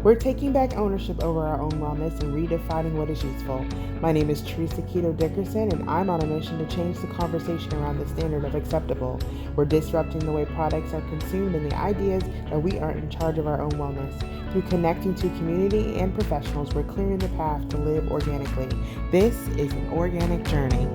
We're taking back ownership over our own wellness and redefining what is useful. My name is Teresa Keto Dickerson, and I'm on a mission to change the conversation around the standard of acceptable. We're disrupting the way products are consumed and the ideas that we aren't in charge of our own wellness. Through connecting to community and professionals, we're clearing the path to live organically. This is an organic journey.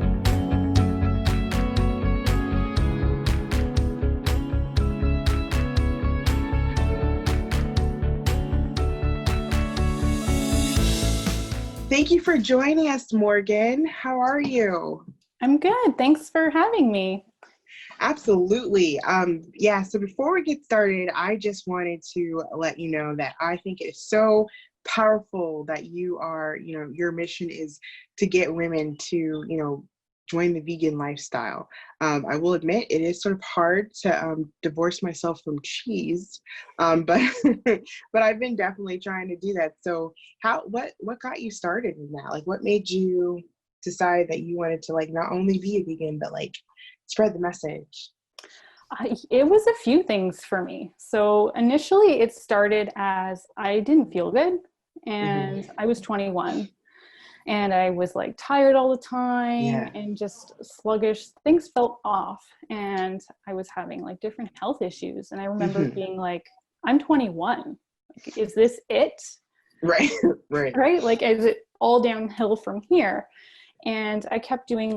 Thank you for joining us, Morgan. How are you? I'm good. Thanks for having me. Absolutely. So before we get started, I just wanted to let you know that I think it's so powerful that you are, your mission is to get women to, join the vegan lifestyle. I will admit it is sort of hard to divorce myself from cheese, but but I've been definitely trying to do that. So what got you started in that? Like, what made you decide that you wanted to not only be a vegan but spread the message? It was a few things for me. So initially it started as I didn't feel good and I was 21 and I was tired all the time and just sluggish. Things felt off and I was having different health issues. And I remember being I'm 21. Is this it? Right. Right? Is it all downhill from here? And I kept doing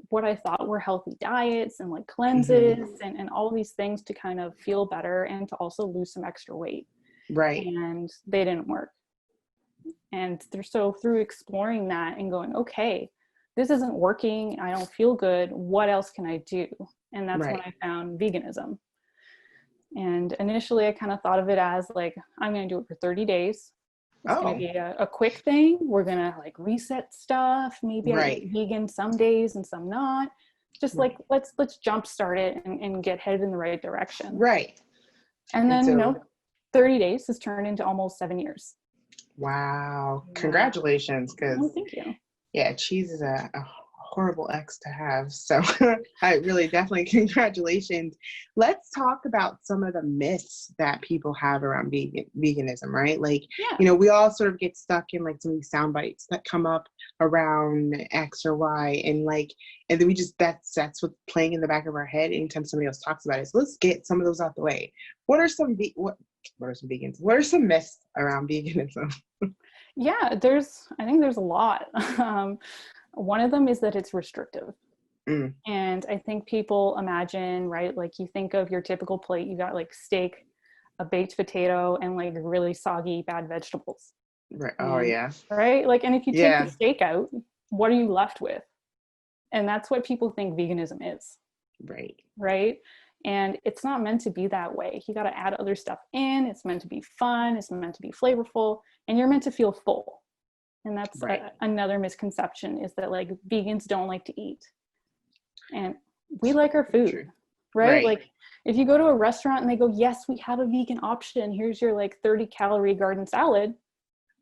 what I thought were healthy diets and cleanses and all these things to kind of feel better and to also lose some extra weight. Right. And they didn't work. And so through exploring that and going, okay, this isn't working. I don't feel good. What else can I do? And that's when I found veganism. And initially I kind of thought of it as I'm going to do it for 30 days. It's going to be a quick thing. We're going to reset stuff. Maybe I eat vegan some days and some not. Just let's jumpstart it and get headed in the right direction. Right. And then, 30 days has turned into almost 7 years. Wow. Congratulations. Thank you. Yeah, cheese is a horrible ex to have. So I really definitely congratulations. Let's talk about some of the myths that people have around veganism, right? We all sort of get stuck in some of these sound bites that come up around X or Y and then we just that's what's playing in the back of our head anytime somebody else talks about it. So let's get some of those out the way. What are some myths around veganism? Yeah, I think there's a lot. One of them is that it's restrictive. And I think people imagine, right? You think of your typical plate, you got steak, a baked potato, and really soggy, bad vegetables. Right. Oh, yeah. Right? And if you take the steak out, what are you left with? And that's what people think veganism is. Right. Right? And it's not meant to be that way. You got to add other stuff in. It's meant to be fun. It's meant to be flavorful. And you're meant to feel full. And that's another misconception is that vegans don't like to eat. And we like our food, True. Right? If you go to a restaurant and they go, yes, we have a vegan option. Here's your 30 calorie garden salad.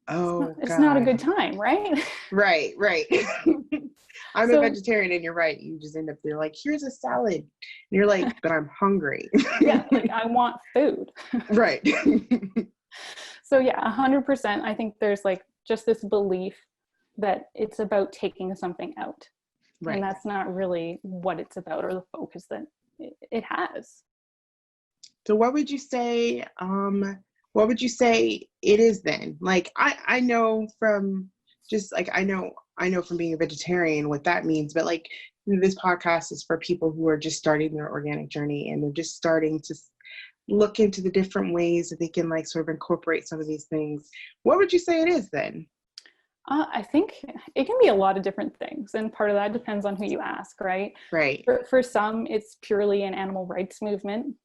Oh, it's not a good time, right? Right. I'm a vegetarian and you're right. You just end up there here's a salad. And you're but I'm hungry. Yeah, I want food. Right. So 100%. I think there's just this belief that it's about taking something out. Right. And that's not really what it's about or the focus that it has. So what would you say it is then? I know from just I know from being a vegetarian what that means, but this podcast is for people who are just starting their organic journey and they're just starting to look into the different ways that they can sort of incorporate some of these things. What would you say it is then? I think it can be a lot of different things. And part of that depends on who you ask, right? Right. For some, it's purely an animal rights movement.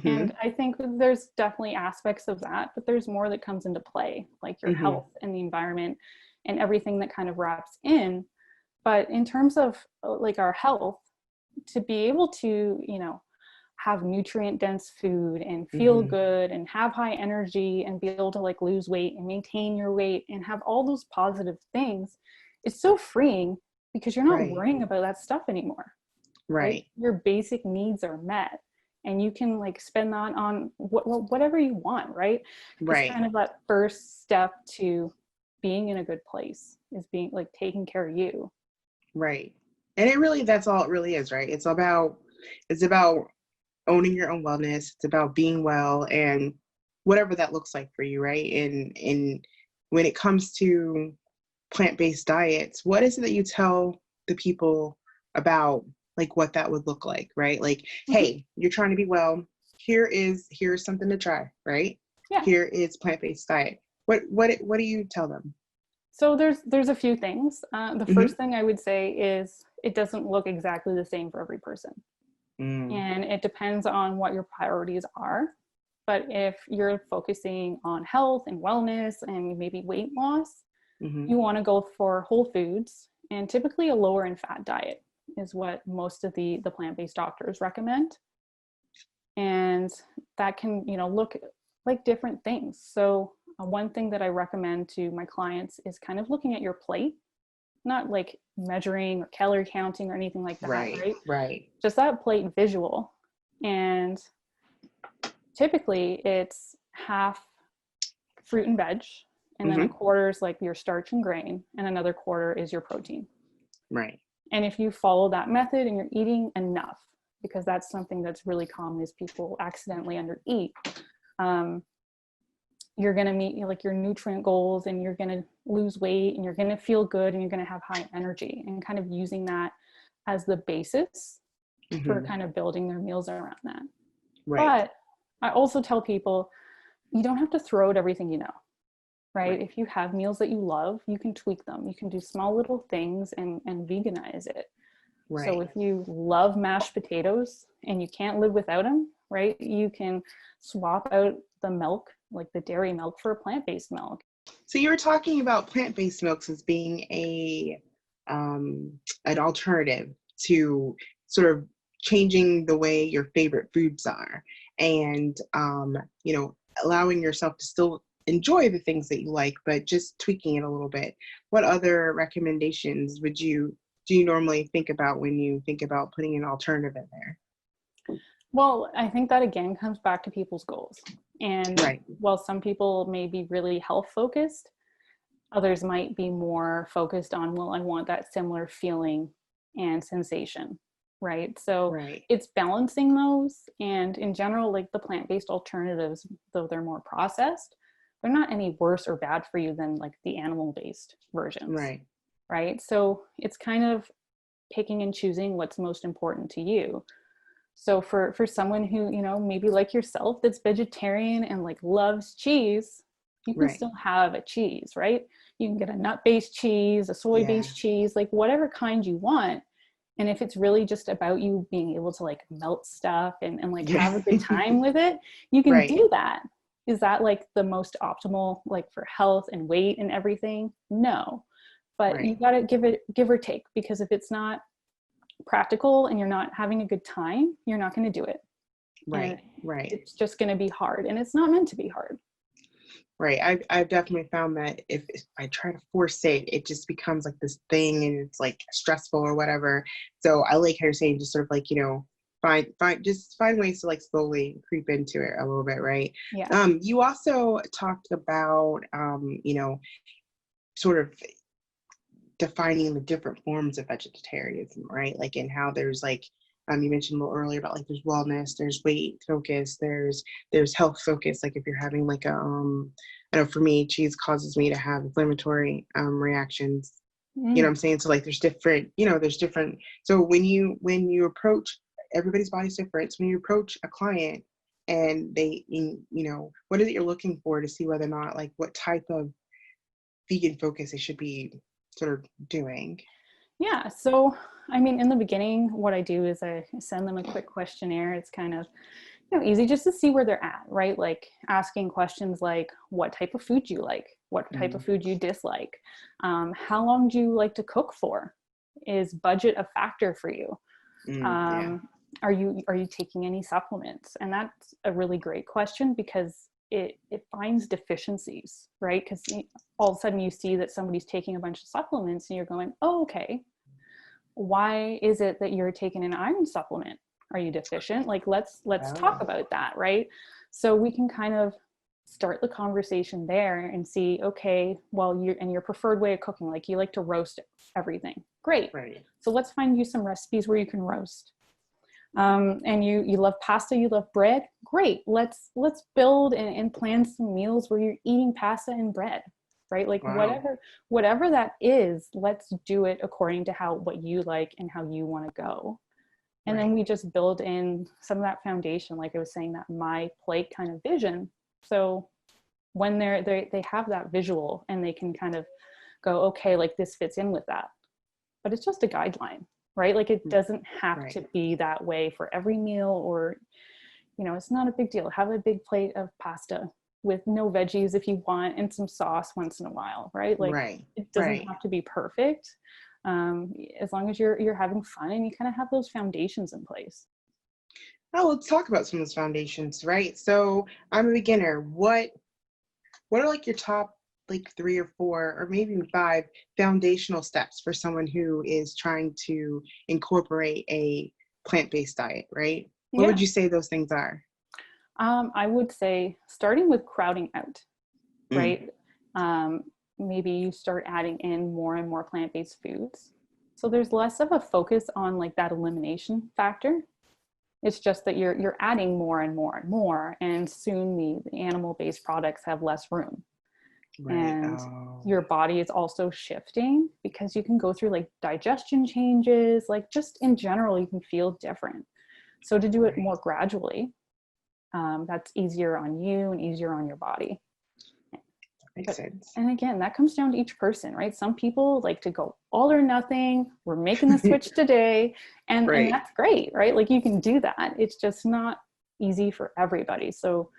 And I think there's definitely aspects of that, but there's more that comes into play, your health and the environment and everything that kind of wraps in. But in terms of our health, to be able to, have nutrient dense food and feel good and have high energy and be able to lose weight and maintain your weight and have all those positive things, it's so freeing because you're not worrying about that stuff anymore. Right. Your basic needs are met and you can like spend that on whatever you want, right? It's Right. kind of that first step to being in a good place, is being like taking care of you. Right. And it really, that's all it really is, right? It's about owning your own wellness. It's about being well and whatever that looks like for you, right? And when it comes to plant-based diets, what is it that you tell the people about like what that would look like, right? Like, hey, you're trying to be well. Here's something to try, right? Yeah. Here is plant-based diet. What do you tell them? So there's a few things. The first thing I would say is it doesn't look exactly the same for every person. And it depends on what your priorities are. But if you're focusing on health and wellness and maybe weight loss, you want to go for whole foods, and typically a lower in fat diet is what most of the plant-based doctors recommend. And that can, look like different things. So one thing that I recommend to my clients is kind of looking at your plate, not like measuring or calorie counting or anything like that, right? Right. Just that plate visual. And typically it's half fruit and veg, and then a quarter is like your starch and grain, and another quarter is your protein. Right. And if you follow that method and you're eating enough, because that's something that's really common is people accidentally undereat, you're going to meet like your nutrient goals, and you're going to lose weight, and you're going to feel good, and you're going to have high energy, and kind of using that as the basis for kind of building their meals around that. Right. But I also tell people, you don't have to throw out everything, right? If you have meals that you love, you can tweak them. You can do small little things and veganize it. Right. So if you love mashed potatoes and you can't live without them, right? You can swap out the milk, like the dairy milk, for a plant-based milk. So you were talking about plant-based milks as being an alternative to sort of changing the way your favorite foods are, and allowing yourself to still enjoy the things that you like, but just tweaking it a little bit. What other recommendations do you normally think about when you think about putting an alternative in there? Well, I think that again comes back to people's goals. And while some people may be really health focused, others might be more focused on, well, I want that similar feeling and sensation, right? So it's balancing those. And in general, like the plant-based alternatives, though they're more processed, they're not any worse or bad for you than like the animal-based versions, right? So it's kind of picking and choosing what's most important to you. So for someone who, maybe like yourself, that's vegetarian and like loves cheese, you can still have a cheese, right? You can get a nut-based cheese, a soy-based cheese, like whatever kind you want. And if it's really just about you being able to like melt stuff and like have a good time with it, you can do that. Is that like the most optimal, like for health and weight and everything? No, but you got to give or take, because if it's not practical and you're not having a good time, you're not going to do it. Right. It's just going to be hard, and it's not meant to be hard. Right. I've definitely found that if I try to force it, it just becomes like this thing, and it's like stressful or whatever. So I like how you're saying, just sort of like, find ways to like slowly creep into it a little bit. Right. Yeah. You also talked about, sort of defining the different forms of vegetarianism, right? Like, and how there's like, you mentioned a little earlier about like there's wellness, there's weight focus, there's health focus. Like if you're having like I know for me, cheese causes me to have inflammatory reactions. You know what I'm saying? So like there's different. So when you approach, everybody's body's different. So when you approach a client and they, what is it you're looking for to see whether or not like what type of vegan focus they should be sort of doing? Yeah. So, I mean, in the beginning, what I do is I send them a quick questionnaire. It's kind of, easy just to see where they're at, right? Like asking questions like, what type of food do you like? What type of food do you dislike? How long do you like to cook for? Is budget a factor for you? Are you taking any supplements? And that's a really great question, because it finds deficiencies, right? Because all of a sudden you see that somebody's taking a bunch of supplements and you're going, oh, okay, why is it that you're taking an iron supplement? Are you deficient? Like, let's talk Oh, about that, right? So we can kind of start the conversation there and see, okay, well, your preferred way of cooking, like you like to roast everything. Great. right. So let's find you some recipes where you can roast. And you love pasta, you love bread. Great. Let's build and plan some meals where you're eating pasta and bread, right? Like Wow. whatever that is, let's do it according to what you like and how you want to go. And then Right. we just build in some of that foundation, like I was saying, that my plate kind of vision. So when they have that visual and they can kind of go, okay, like this fits in with that, but it's just a guideline, right? Like it doesn't have Right. to be that way for every meal, or, it's not a big deal. Have a big plate of pasta with no veggies if you want, and some sauce once in a while, right? Like Right. it doesn't Right. have to be perfect. As long as you're having fun and you kind of have those foundations in place. Oh, let's talk about some of those foundations, right? So I'm a beginner. What are like your top like 3 or 4 or maybe even 5 foundational steps for someone who is trying to incorporate a plant-based diet, right? What would Yeah. you say those things are? I would say starting with crowding out, Mm, right? Um, Maybe you start adding in more and more plant-based foods. So there's less of a focus on like that elimination factor. It's just that you're adding more and more and more, and soon the animal-based products have less room. right. And Oh, your body is also shifting because you can go through like digestion changes, like just in general, you can feel different. So to do it right. more gradually, that's easier on you and easier on your body. Makes But, sense. and again, that comes down to each person, right? Some people like to go all or nothing. We're making the switch today, and Right. that's great, right? Like you can do that. It's just not easy for everybody. So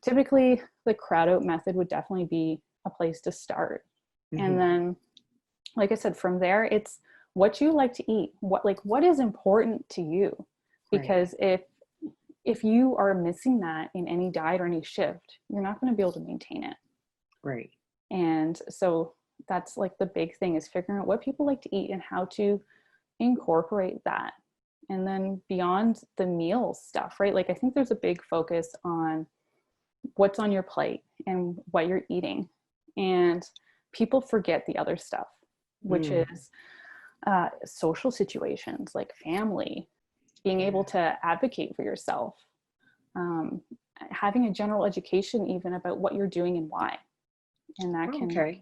typically the crowd out method would definitely be a place to start. And Hmm. then, like I said, from there, it's what you like to eat. What is important to you? Right. Because if you are missing that in any diet or any shift, you're not going to be able to maintain it. Right. And so that's like the big thing, is figuring out what people like to eat and how to incorporate that. And then beyond the meal stuff, right? Like I think there's a big focus on what's on your plate and what you're eating. And people forget the other stuff, which Mm, is social situations like family, being able yeah. to advocate for yourself, um, having a general education even about what you're doing and why. And that Oh, can, okay.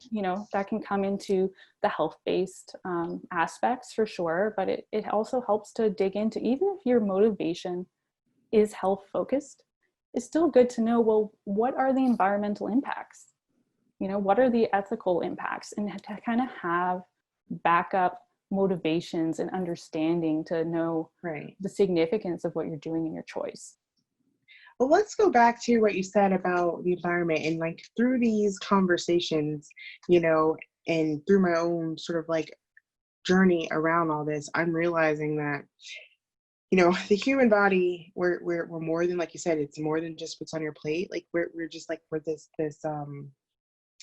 that can come into the health-based aspects for sure, but it also helps to dig into, even if your motivation is health focused, it's still good to know, well, what are the environmental impacts? What are the ethical impacts? And to kind of have backup motivations and understanding to know Right. the significance of what you're doing in your choice. Well, let's go back to what you said about the environment and like through these conversations, you know, and through my own sort of like journey around all this, I'm realizing that, the human body, we're more than, like you said, it's more than just what's on your plate. Like we're just like, we're this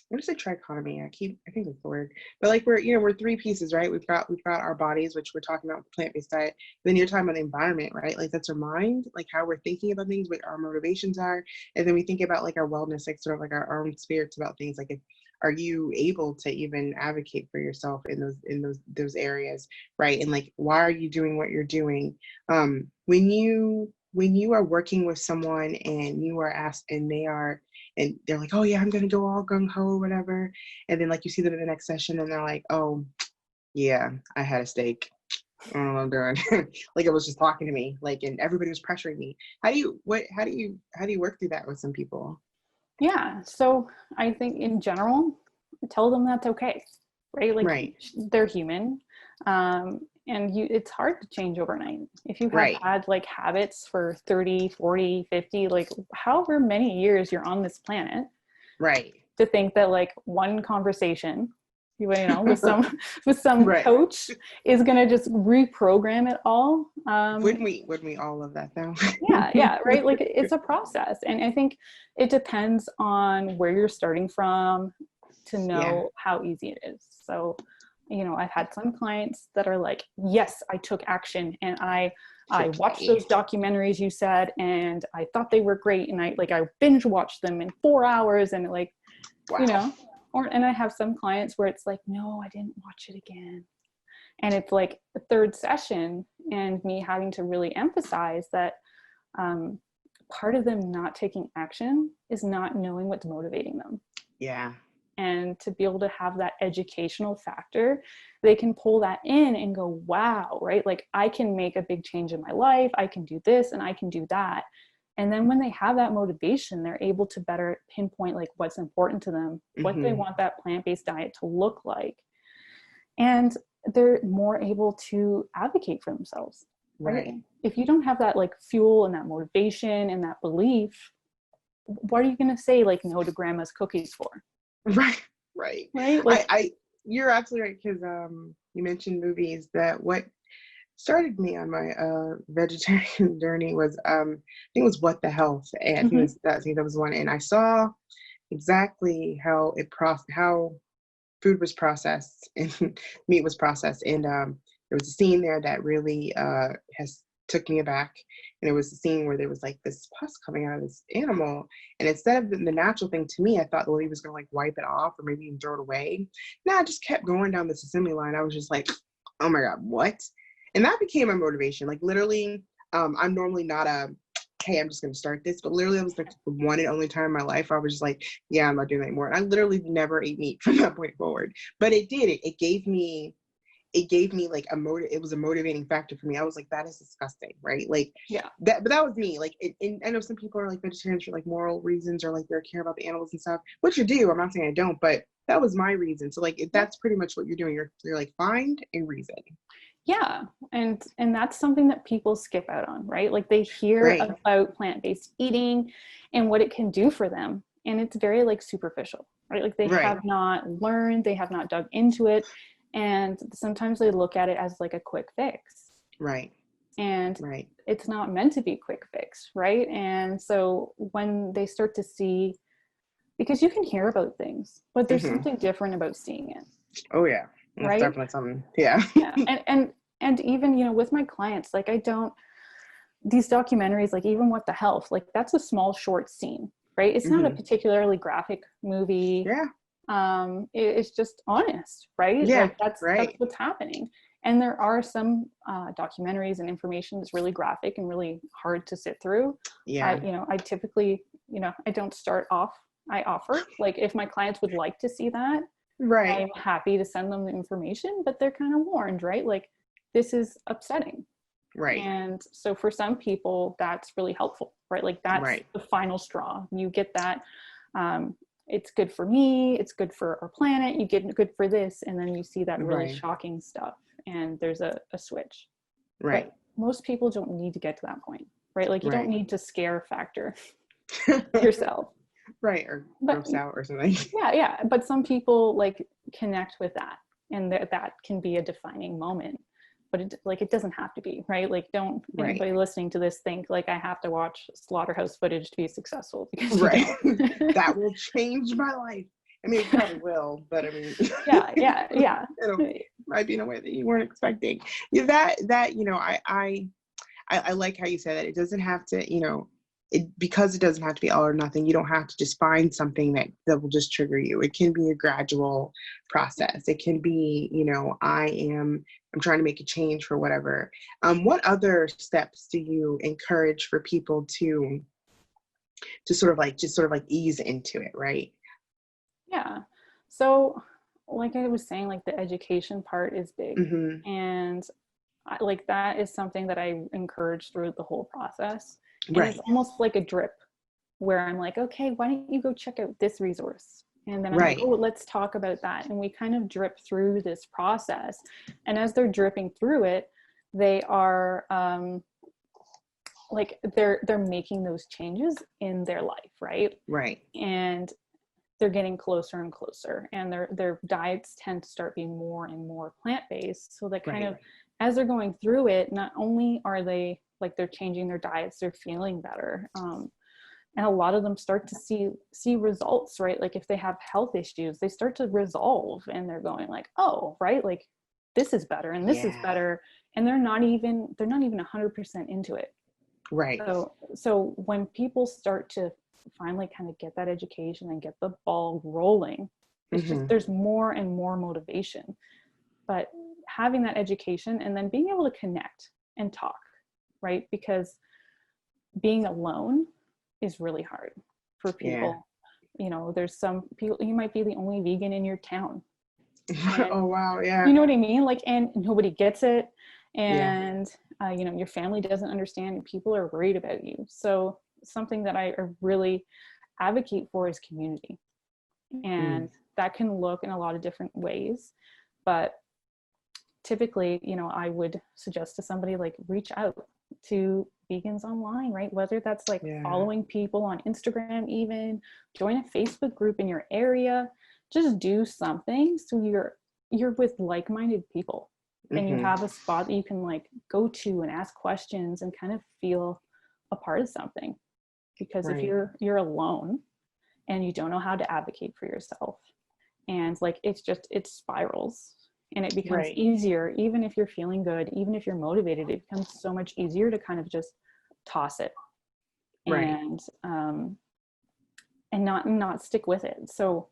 what is it, trichotomy? I think that's the word. But like we're 3 pieces, right? We've got our bodies, which we're talking about with plant-based diet. Then you're talking about the environment, right? Like that's our mind, like how we're thinking about things, what our motivations are. And then we think about like our wellness, like sort of like our own spirits about things. Like, are you able to even advocate for yourself in those areas, right? And like, why are you doing what you're doing? When you are working with someone and you are asked, and they're like, oh yeah, I'm gonna go all gung ho or whatever, and then like you see them in the next session and they're like, oh yeah, I had a steak. I don't know what I'm doing. Like it was just talking to me, like, and everybody was pressuring me. How do you work through that with some people? Yeah. So I think in general, tell them that's okay, right? Like Right. they're human. And it's hard to change overnight. If you have Right. had like habits for 30, 40, 50, like however many years you're on this planet, Right. to think that like one conversation, with some with some Right. coach is going to just reprogram it all. Wouldn't we all love that though? Yeah, right. Like it's a process, and I think it depends on where you're starting from to Yeah. know how easy it is. So you know, I've had some clients that are like, yes, I took action and I watched those documentaries you said, and I thought they were great. And I binge watched them in 4 hours, and like, Wow. you know, and I have some clients where it's like, no, I didn't watch it again. And it's like the third session, and me having to really emphasize that part of them not taking action is not knowing what's motivating them. Yeah. And to be able to have that educational factor, they can pull that in and go, wow, right? Like, I can make a big change in my life. I can do this and I can do that. And then when they have that motivation, they're able to better pinpoint like what's important to them, what they want that plant-based diet to look like. And they're more able to advocate for themselves. Right? If you don't have that like fuel and that motivation and that belief, what are you going to say like no to grandma's cookies for? Right. Like, You're absolutely right, because you mentioned movies. That what started me on my vegetarian journey was I think it was What the Health, and I think that was one, and I saw exactly how how food was processed and meat was processed, and there was a scene there that really has took me aback. And it was a scene where there was like this pus coming out of this animal, and instead of the natural thing to me, I thought the lady was gonna like wipe it off or maybe even throw it away. No, I just kept going down this assembly line. I was just like, oh my god, what? And that became my motivation. Like literally, I'm normally not a hey, I'm just gonna start this, but literally it was like the one and only time in my life I was just like, yeah, I'm not doing that anymore. And I literally never ate meat from that point forward. But it did. It gave me like it was a motivating factor for me. I was like, that is disgusting, right? Like, yeah, but that was me. Like, I know some people are like vegetarians for like moral reasons, or like they care about the animals and stuff, which you do. I'm not saying I don't, but that was my reason. So like, that's pretty much what you're doing. You're like, find a reason. yeah. And that's something that people skip out on, right? Like, they hear about plant-based eating and what it can do for them, and it's very like superficial, right? Like, they have not learned, they have not dug into it. And sometimes they look at it as like a quick fix. And it's not meant to be quick fix, right? And so when they start to see, because you can hear about things, but there's something different about seeing it. Oh yeah. That's definitely something. Yeah. And even, you know, with my clients, like, these documentaries, like even What the Health, like that's a small short scene, right? It's not a particularly graphic movie. It's just honest, right? Like that's what's happening. And there are some documentaries and information that's really graphic and really hard to sit through. I typically, I don't start off. I offer, like, if my clients would like to see that, I'm happy to send them the information, but they're kind of warned, right? Like, this is upsetting. And so for some people, that's really helpful, right? Like, that's the final straw. You get that. It's good for me. It's good for our planet. You get good for this. And then you see that really shocking stuff, and there's a switch. But most people don't need to get to that point, right? Like, you don't need to scare factor yourself. Or gross out or something. Yeah. But some people like connect with that, and that can be a defining moment. But it doesn't have to be, right? Like, don't anybody listening to this think like I have to watch slaughterhouse footage to be successful, because that will change my life. I mean, it probably will, but I mean, yeah. It might be in a way that you weren't expecting. I like how you said that. It doesn't have to, because it doesn't have to be all or nothing. You don't have to just find something that will just trigger you. It can be a gradual process. It can be, I'm trying to make a change for whatever. What other steps do you encourage for people to sort of like ease into it, right? Yeah. So like I was saying, like, the education part is big. And like, that is something that I encourage through the whole process. And it's almost like a drip, where I'm like, okay, why don't you go check out this resource? And then I'm like, oh, let's talk about that. And we kind of drip through this process. And as they're dripping through it, they are like, they're making those changes in their life, right? And they're getting closer and closer, and their diets tend to start being more and more plant-based. So that kind of, as they're going through it, not only are they like, they're changing their diets, they're feeling better. And a lot of them start to see results, right? Like if they have health issues, they start to resolve, and they're going like, oh, right, like this is better and this is Yeah. better, and they're not even 100% into it. Right. So when people start to finally kind of get that education and get the ball rolling, it's just there's more and more motivation. But having that education and then being able to connect and talk, right? Because being alone is really hard for people. Yeah. You know, there's some people, you might be the only vegan in your town. And Oh, wow. Yeah. you know what I mean? Like, and nobody gets it. Yeah. And, you know, your family doesn't understand, and people are worried about you. So something that I really advocate for is community. And that can look in a lot of different ways. But typically, you know, I would suggest to somebody like reach out to vegans online, right? Whether that's like following people on Instagram, even join a Facebook group in your area, just do something so you're with like-minded people, and you have a spot that you can like go to and ask questions and kind of feel a part of something. Because if you're alone and you don't know how to advocate for yourself, and like it spirals, and it becomes easier, even if you're feeling good, even if you're motivated, it becomes so much easier to kind of just toss it and not stick with it. So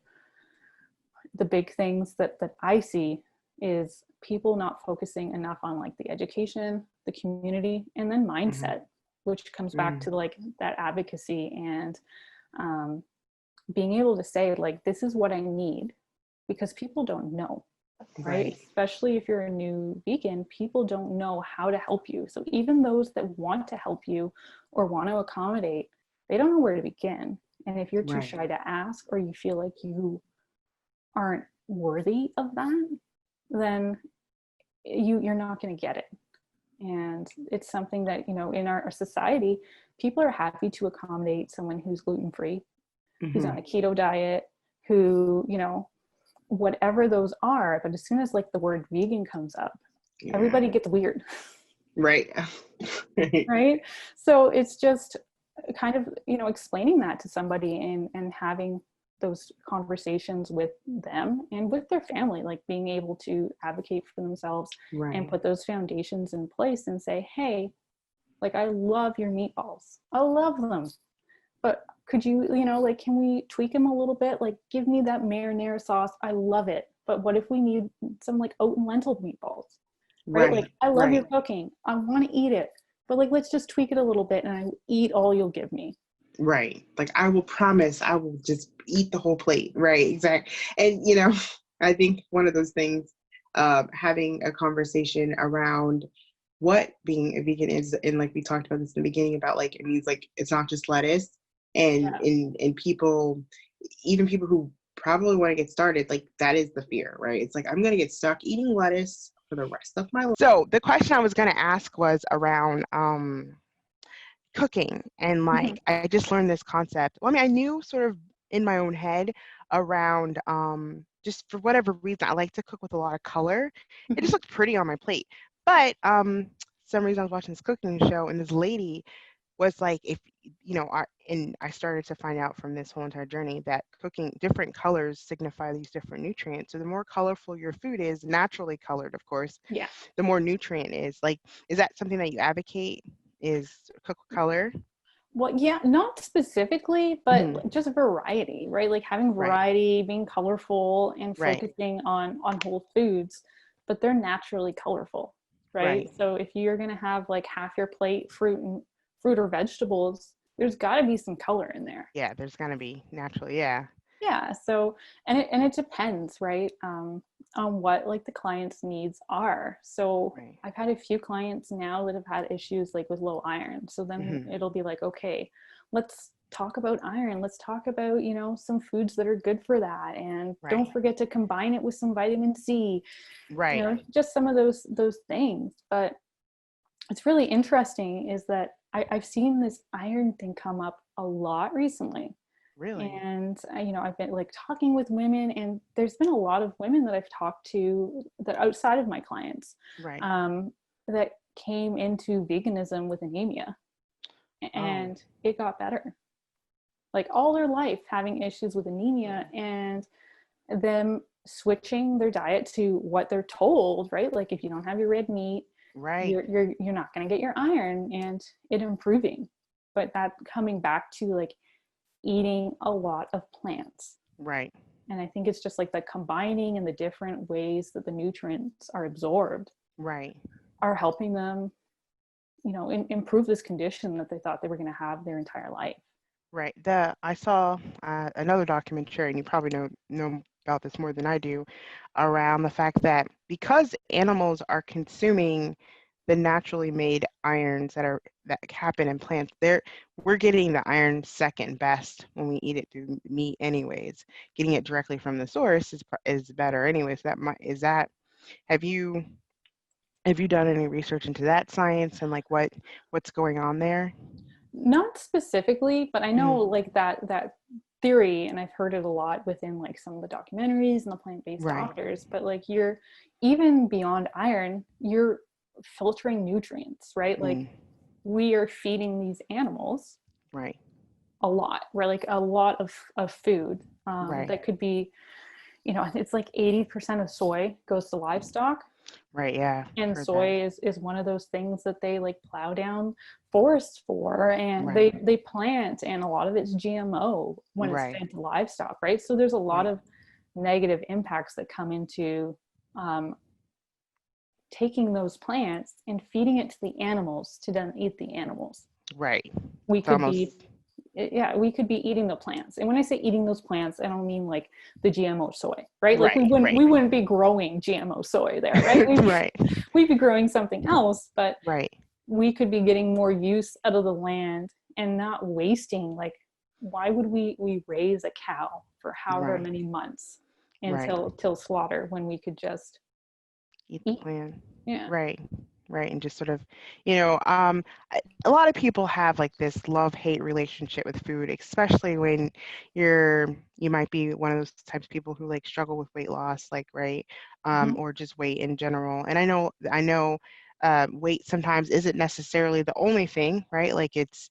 the big things that I see is people not focusing enough on like the education, the community, and then mindset, which comes back to like that advocacy and being able to say like, this is what I need, because people don't know. Right? Especially if you're a new vegan, people don't know how to help you. So even those that want to help you or want to accommodate, they don't know where to begin. And if you're too shy to ask, or you feel like you aren't worthy of that, then you're not going to get it. And it's something that, you know, in our society, people are happy to accommodate someone who's gluten-free, who's on a keto diet, who, you know, whatever those are. But as soon as like the word vegan comes up, everybody gets weird. Right. Right. So it's just kind of, you know, explaining that to somebody and having those conversations with them and with their family, like being able to advocate for themselves and put those foundations in place and say, hey, like, I love your meatballs. I love them. But could you, you know, like, can we tweak them a little bit? Like, give me that marinara sauce. I love it. But what if we need some like oat and lentil meatballs? Right? Like, I love your cooking. I want to eat it. But like, let's just tweak it a little bit and I eat all you'll give me. Right. Like, I will promise I will just eat the whole plate. Right. Exactly. And, you know, I think one of those things, having a conversation around what being a vegan is, and like we talked about this in the beginning about like, it means like, it's not just lettuce. And people, even people who probably want to get started, like that is the fear, right? It's like, I'm going to get stuck eating lettuce for the rest of my life. So the question I was going to ask was around cooking. And like, I just learned this concept. Well, I mean, I knew sort of in my own head around just for whatever reason, I like to cook with a lot of color. It just looked pretty on my plate. But some reason I was watching this cooking show, and this lady was like, if you know, and I started to find out from this whole entire journey that cooking, different colors signify these different nutrients. So the more colorful your food is, naturally colored, of course, the more nutrient is. Like, is that something that you advocate, is cook color? Well, yeah, not specifically, but just variety, right? Like having variety, being colorful, and focusing on whole foods, but they're naturally colorful, right? So if you're gonna have like half your plate fruit or vegetables, there's got to be some color in there. Yeah, there's gonna be naturally, Yeah. So and it depends, right? On what like the client's needs are. So I've had a few clients now that have had issues like with low iron. So then it'll be like, okay, let's talk about iron. Let's talk about, you know, some foods that are good for that. And don't forget to combine it with some vitamin C. You know, just some of those things. But what's really interesting is that I've seen this iron thing come up a lot recently. Really? And you know, I've been like talking with women, and there's been a lot of women that I've talked to that outside of my clients, that came into veganism with anemia, and it got better. like all their life having issues with anemia, and them switching their diet to what they're told, right? Like if you don't have your red meat, Right. you're not going to get your iron, and it improving. But that coming back to like eating a lot of plants. Right. And I think it's just like the combining and the different ways that the nutrients are absorbed Right. are helping them, you know, improve this condition that they thought they were going to have their entire life. Right. I saw another documentary, and you probably know about this more than I do, around the fact that because animals are consuming the naturally made irons that happen in plants, we're getting the iron second best when we eat it through meat anyways. Getting it directly from the source is better anyways. Have you done any research into that science and like what's going on there? Not specifically, but I know Mm, like that theory, and I've heard it a lot within like some of the documentaries and the plant-based right. doctors. But like you're even beyond iron, you're filtering nutrients, right? Like Mm, we are feeding these animals right. a lot, right? Like a lot of food Right. that could be, you know, it's like 80% of soy goes to livestock. Right. Yeah. And Heard that. soy is one of those things that they like plow down forests for, and Right. they plant, and a lot of it's GMO when it's Right. fed to livestock, right? So there's a lot Right. of negative impacts that come into um, taking those plants and feeding it to the animals to then eat the animals. Right. We It's could almost be, yeah, we could be eating the plants. And when I say eating those plants, I don't mean like the GMO soy, right? Like right. Right. we wouldn't be growing GMO soy there, right? right. We'd be growing something else, but Right. we could be getting more use out of the land and not wasting. Like, why would we raise a cow for however Right. many months Right. until till slaughter when we could just Eat the eat? plan. Yeah. Right. Right. And just sort of, a lot of people have like this love-hate relationship with food, especially when you might be one of those types of people who like struggle with weight loss, like, right. Mm-hmm. Or just weight in general. And I know weight sometimes isn't necessarily the only thing, right? Like it's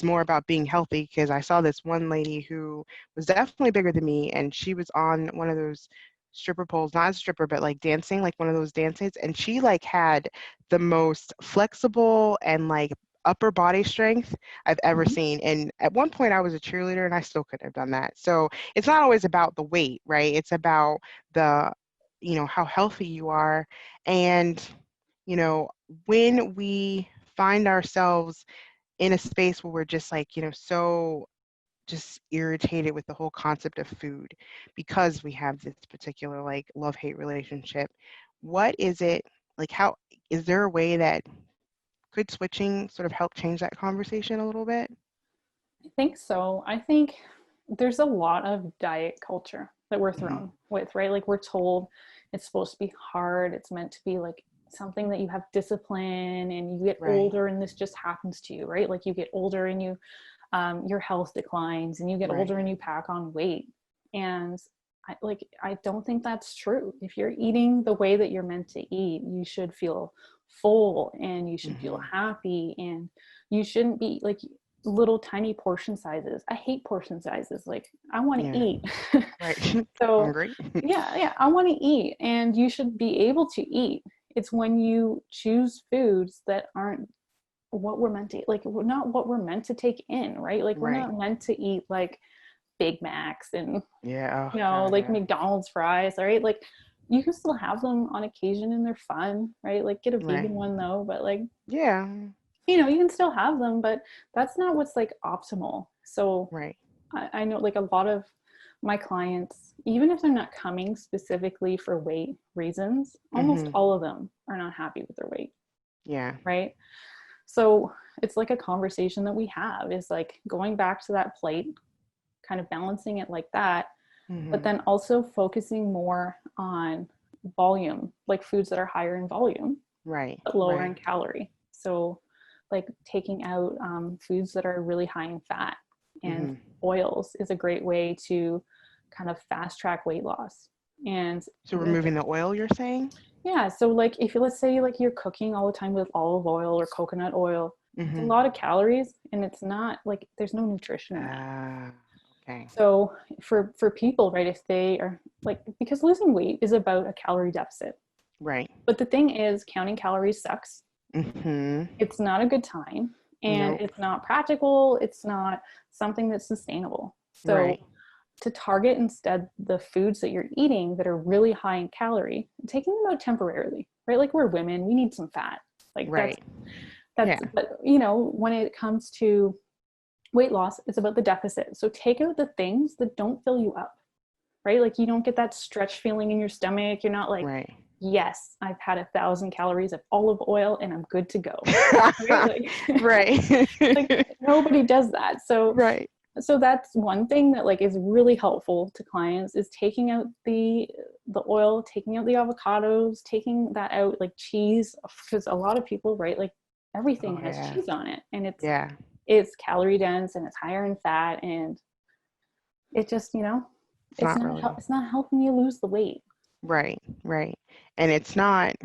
more about being healthy, because I saw this one lady who was definitely bigger than me, and she was on one of those stripper poles, not a stripper, but like dancing, like one of those dances. And she like had the most flexible and like upper body strength I've ever Mm-hmm. seen. And at one point I was a cheerleader and I still couldn't have done that. So it's not always about the weight, right? It's about the, how healthy you are. And, you know, when we find ourselves in a space where we're just like, so just irritated with the whole concept of food because we have this particular like love-hate relationship. What is it like? How is there a way that could switching sort of help change that conversation a little bit? I think so. I think there's a lot of diet culture that we're Hmm. thrown with, right? Like we're told it's supposed to be hard. It's meant to be like something that you have discipline, and you get Right. older and this just happens to you, right? Like you get older and your health declines, and you get Right. older and you pack on weight. And I don't think that's true. If you're eating the way that you're meant to eat, you should feel full, and you should feel Hmm. happy, and you shouldn't be like little tiny portion sizes. I hate portion sizes. Like I want to Yeah. eat. Right. So Hungry. yeah, I want to eat, and you should be able to eat. It's when you choose foods that aren't what we're meant to eat, like we're not what we're meant to take in, right? Like we're Right. not meant to eat like Big Macs and, Yeah. Oh you know, God. like Yeah. McDonald's fries, right? Like you can still have them on occasion and they're fun, right? Like get a Right. vegan one though, but like, Yeah. you know, you can still have them, but that's not what's like optimal. So Right. I know like a lot of my clients, even if they're not coming specifically for weight reasons, almost Hmm. all of them are not happy with their weight, Yeah. right? So it's like a conversation that we have is like going back to that plate, kind of balancing it like that, but Hmm. then also focusing more on volume, like foods that are higher in volume, Right. but lower in Right. calorie. So like taking out foods that are really high in fat, and Hmm. oils is a great way to kind of fast track weight loss. And So removing the oil, you're saying? yeah, so like if you, let's say like you're cooking all the time with olive oil or coconut oil, It's a Mm-hmm. lot of calories, and it's not like there's no nutrition in that. Ah, okay. So for people, right, if they are like, because losing weight is about a calorie deficit. Right. But the thing is, counting calories sucks. Mm-hmm. It's not a good time, and Nope. it's not practical. It's not something that's sustainable. Right. So to target instead the foods that you're eating that are really high in calorie, taking them out temporarily, right? Like, we're women, we need some fat. Like Right. Yeah. but you know, when it comes to weight loss, it's about the deficit. So take out the things that don't fill you up, right? Like, you don't get that stretch feeling in your stomach. You're not like, Right. yes, I've had 1,000 calories of olive oil and I'm good to go. Right? Like, Right. like nobody does that. So Right. that's one thing that like is really helpful to clients, is taking out the oil, taking out the avocados, taking that out, like cheese, because a lot of people, right, like everything Oh has yeah. cheese on it, and Yeah. it's calorie dense and it's higher in fat, and it just, you know, It's not really. it's not helping you lose the weight. Right. Right. And it's not.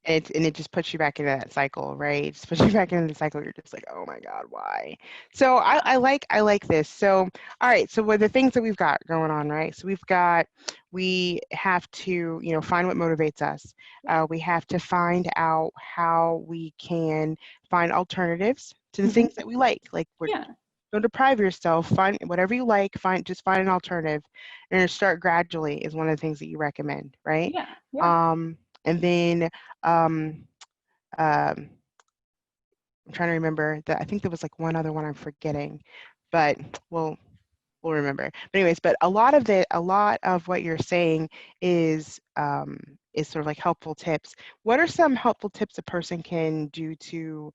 And it just puts you back into that cycle, right? It just puts you back into the cycle. You're just like, oh my God, why? So I like this. So all right. So what the things that we've got going on, right? So we have to, you know, find what motivates us. Yeah. We have to find out how we can find alternatives to the Mm-hmm. things that we like. Like, we're Yeah. don't deprive yourself. Find whatever you like. Find an alternative, and start gradually is one of the things that you recommend, right? Yeah. Yeah. Um, and then um, um, I'm trying to remember that. I think there was like one other one I'm forgetting, but we'll remember. But anyways, but a lot of what you're saying is sort of like helpful tips. What are some helpful tips a person can do to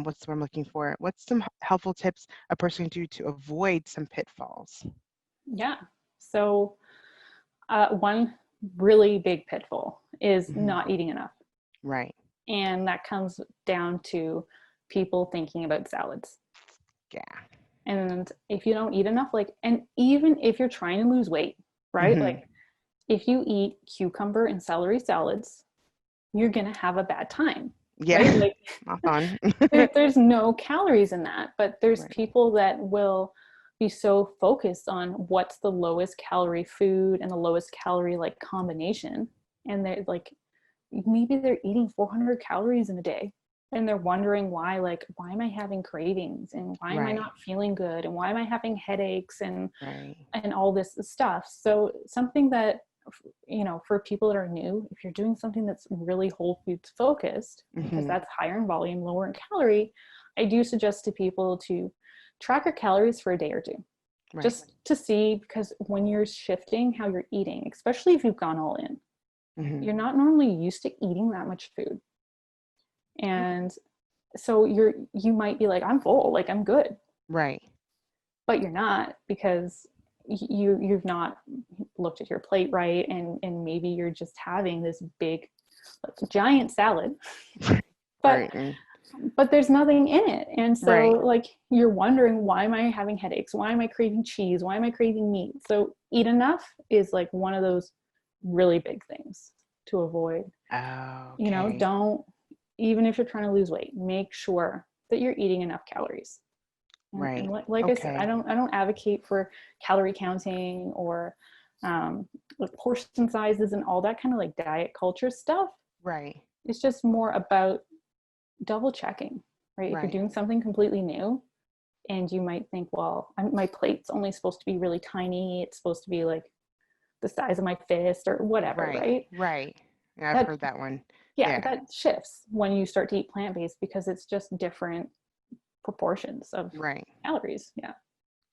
what's the word I'm looking for? What's some helpful tips a person can do to avoid some pitfalls? Yeah. So one really big pitfall is Hmm. not eating enough. Right. And that comes down to people thinking about salads. Yeah. And if you don't eat enough, like, and even if you're trying to lose weight, right? Hmm. Like, if you eat cucumber and celery salads, you're going to have a bad time, right? Yeah. Like, Not fun. there's no calories in that, but there's Right. people that will be so focused on what's the lowest calorie food and the lowest calorie like combination. And they're like, maybe they're eating 400 calories in a day, and they're wondering why, like, why am I having cravings, and why am I Right. not feeling good, and why am I having headaches, Right. and all this stuff. So something that, you know, for people that are new, if you're doing something that's really whole foods focused, because Hmm. that's higher in volume, lower in calorie, I do suggest to people to track your calories for a day or two, Right. just to see, because when you're shifting how you're eating, especially if you've gone all in, Hmm. you're not normally used to eating that much food. And so you might be like, I'm full, like I'm good, Right. but you're not, because you've not looked at your plate right, and maybe you're just having this big, like, giant salad, but Right. And there's nothing in it. And so, right. like, you're wondering, why am I having headaches, why am I craving cheese, why am I craving meat? So eat enough is like one of those really big things to avoid. You know, Okay. don't, even if you're trying to lose weight, make sure that you're eating enough calories. And Right. like I said, Okay. I don't advocate for calorie counting or like portion sizes and all that kind of like diet culture stuff. Right. It's just more about double checking, right? If you're Right. doing something completely new, and you might think, well, my plate's only supposed to be really tiny, it's supposed to be like the size of my fist or whatever, Right. right? Right. Yeah, I've That, heard that one. yeah, Yeah. that shifts when you start to eat plant-based, because it's just different proportions of Right. calories. Yeah.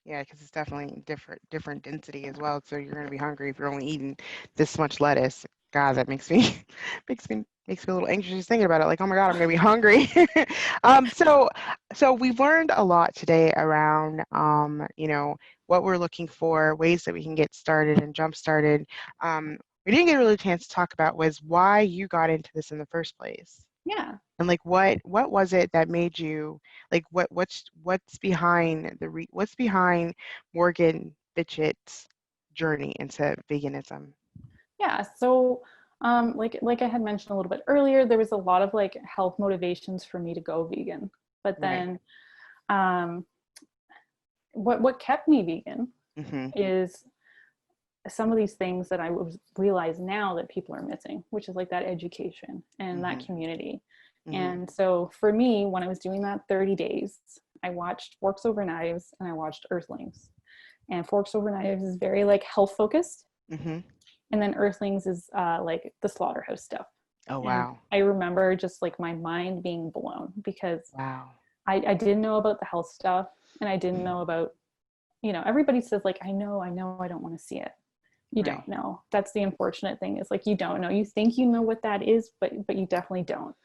Yeah, because it's definitely different density as well. So you're gonna be hungry if you're only eating this much lettuce. God, that makes me makes me a little anxious just thinking about it. Like, oh my God, I'm gonna be hungry. So we've learned a lot today around you know, what we're looking for, ways that we can get started and jump started. We didn't get really a chance to talk about was why you got into this in the first place. Yeah. And like what was it that made you like what's behind what's behind Morgan Fitchett's journey into veganism? Yeah. So like I had mentioned a little bit earlier, there was a lot of like health motivations for me to go vegan. But then what kept me vegan is some of these things that I realize now that people are missing, which is like that education and that community. And so for me, when I was doing that 30 days, I watched Forks Over Knives and I watched Earthlings. And Forks Over Knives is very like health focused. And then Earthlings is like the slaughterhouse stuff. Oh, wow. And I remember just like my mind being blown because I didn't know about the health stuff, and I didn't know about, you know, everybody says like, I know, I don't want to see it. You don't know. That's the unfortunate thing, is like, you don't know. You think you know what that is, but you definitely don't.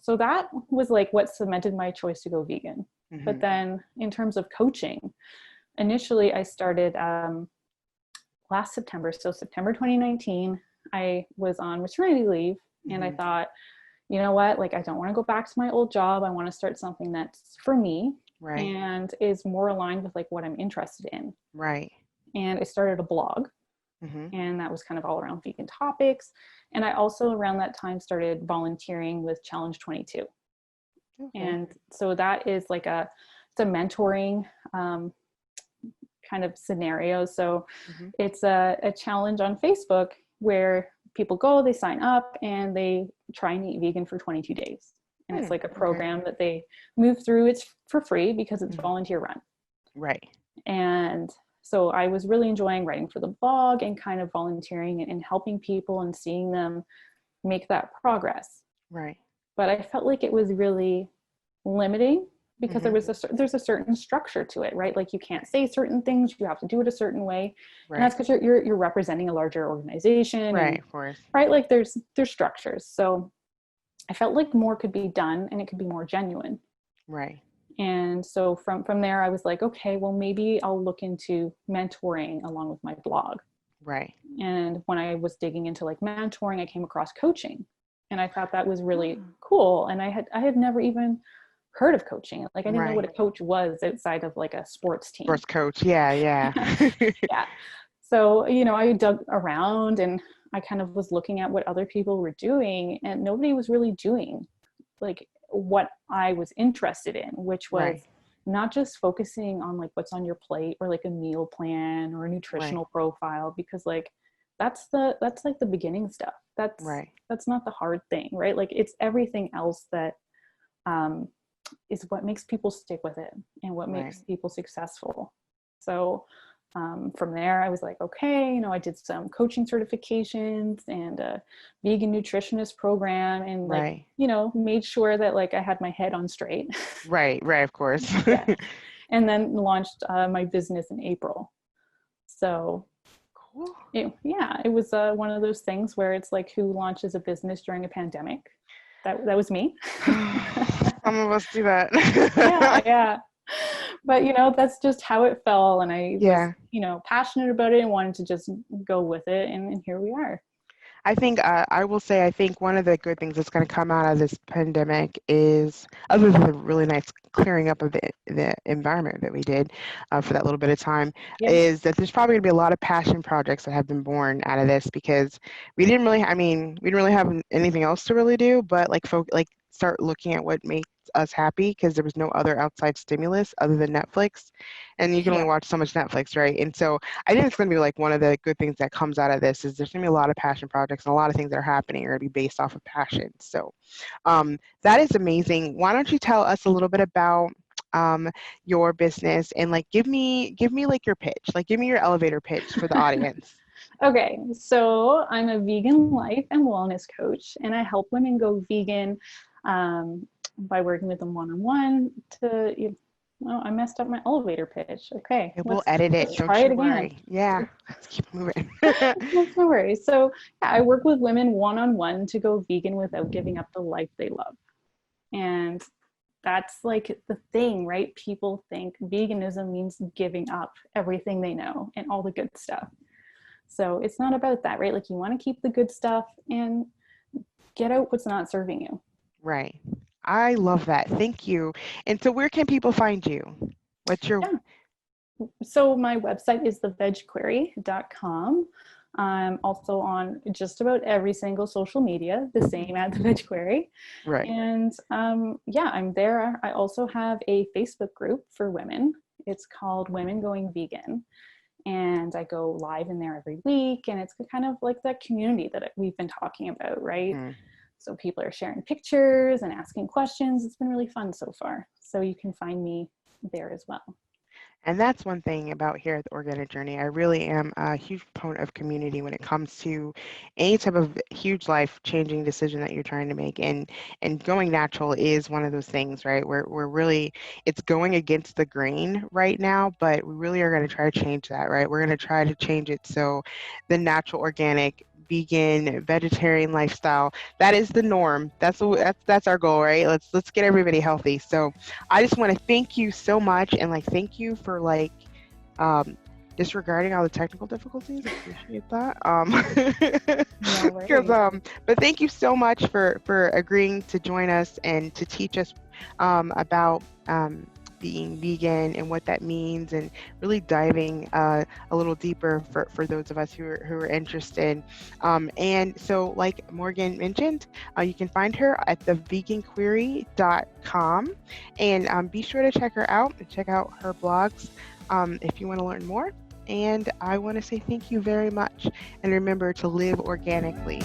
So that was like what cemented my choice to go vegan. But then in terms of coaching, initially I started last September. So September 2019, I was on maternity leave, and I thought, you know what, like, I don't want to go back to my old job. I want to start something that's for me and is more aligned with like what I'm interested in. And I started a blog, and that was kind of all around vegan topics. And I also around that time started volunteering with Challenge 22. And so that is like it's a mentoring kind of scenario. So it's a challenge on Facebook where people go, they sign up, and they try and eat vegan for 22 days. And it's like a program that they move through. It's for free because it's volunteer run. And so I was really enjoying writing for the blog and kind of volunteering and helping people and seeing them make that progress. But I felt like it was really limiting because there's a certain structure to it, right? Like, you can't say certain things, you have to do it a certain way. And that's because you're representing a larger organization. Of course. Right? Like there's structures. So I felt like more could be done and it could be more genuine. And so from there, I was like, okay, well, maybe I'll look into mentoring along with my blog. And when I was digging into like mentoring, I came across coaching, and I thought that was really cool. And I had never even heard of coaching. Like, I didn't know what a coach was outside of like a sports team. Sports coach. Yeah. So, you know, I dug around and I kind of was looking at what other people were doing, and nobody was really doing like what I was interested in, which was not just focusing on like what's on your plate or like a meal plan or a nutritional profile, because like that's like the beginning stuff. That's not the hard thing, right? Like, it's everything else that is what makes people stick with it and what makes people successful. So from there, I was like, okay, you know, I did some coaching certifications and a vegan nutritionist program, and like, you know, made sure that like I had my head on straight. Of course. And then launched my business in April. So cool. It was one of those things where it's like, who launches a business during a pandemic? That was me. Some of us do that. yeah. But, you know, that's just how it fell. And I was, you know, passionate about it and wanted to just go with it. And here we are. I think I will say, I think one of the good things that's going to come out of this pandemic is, other than the really nice clearing up of the environment that we did for that little bit of time, is that there's probably going to be a lot of passion projects that have been born out of this, because we didn't really have anything else to really do, but like start looking at what makes us happy, because there was no other outside stimulus other than Netflix, and you can only watch so much Netflix, right? And so I think it's going to be like one of the good things that comes out of this is there's going to be a lot of passion projects, and a lot of things that are happening are going to be based off of passion. So that is amazing. Why don't you tell us a little bit about your business, and like give me like your pitch, like give me your elevator pitch for the audience. Okay, so I'm a vegan life and wellness coach, and I help women go vegan by working with them one-on-one I messed up my elevator pitch. Okay. We'll edit it. Let's try it again. Yeah. Let's keep moving. That's no worries. So I work with women one-on-one to go vegan without giving up the life they love. And that's like the thing, right? People think veganism means giving up everything they know and all the good stuff. So it's not about that, right? Like, you want to keep the good stuff and get out what's not serving you. Right. I love that. Thank you. And so where can people find you? What's your... So my website is thevegquery.com. I'm also on just about every single social media, the same at the Veg Query. Right. And yeah, I'm there. I also have a Facebook group for women. It's called Women Going Vegan. And I go live in there every week. And it's kind of like that community that we've been talking about, right? Mm. So people are sharing pictures and asking questions. It's been really fun so far. So you can find me there as well. And that's one thing about here at the Organic Journey. I really am a huge proponent of community when it comes to any type of huge life-changing decision that you're trying to make. And going natural is one of those things, right? We're really, it's going against the grain right now, but we really are going to try to change that, right? We're going to try to change it so the natural, organic, vegan, vegetarian lifestyle, that is the norm. That's our goal, right? Let's get everybody healthy. So I just want to thank you so much, and like thank you for like disregarding all the technical difficulties. I appreciate that. No worries. But thank you so much for agreeing to join us and to teach us about being vegan and what that means, and really diving a little deeper for those of us who are interested. And so, like Morgan mentioned, you can find her at theveganquery.com, and be sure to check her out and check out her blogs if you want to learn more. And I want to say thank you very much, and remember to live organically.